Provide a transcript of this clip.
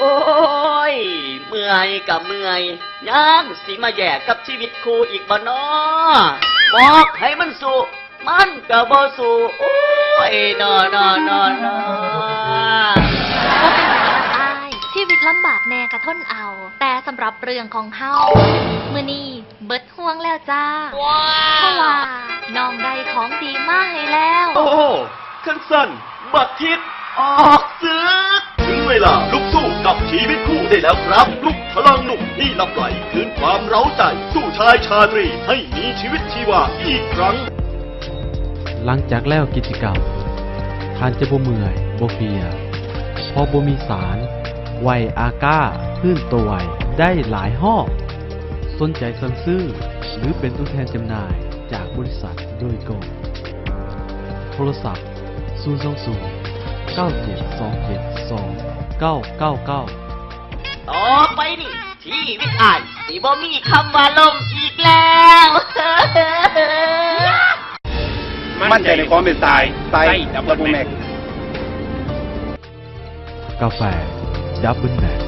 โอ้ยเมื่อยกับเมื่อยยังสิมาแย่กับชีวิตครูอีกบ่น้อบอกให้มันสู้มันก็บ่สู้โอ้ยนอนอก็เป็นอย่างนั้นอายชีวิตลำบากแน่กะทนเอา แต่สำหรับเรื่องของเฮามื้อนี้เบิดห่วงแล้วจ้าเพราะว่าน้องได้ของดีมาให้แล้ว โอ้ขั้นสั้นบักทิศออกศึกถึงเวลาลุกสู้กับชีวิตคู่ได้แล้วครับลุกพลังหนุ่มที่ลับไหลคืนความเร้าใจสู้ชายชาตรีให้มีชีวิตชีวาอีกครั้งหลังจากแล้วกิจกรรมท่านจะบ่เมื่อยบ่เพลียพอบ่มีสารไวอาก้าพื้นตัวไวได้หลายห้อสนใจสั่งซื้อหรือเป็นตัวแทนจำหน่ายจากบริษัทโดยตรงโทรศัพท์020 97272999ต่อไปนี่ชีวิตอายสิบ่มีคำว่าลงอีกแล้ว มั่นใจในความเป็นสายไซดับเบิลแม็ก กาแฟดับเบิลแม็ก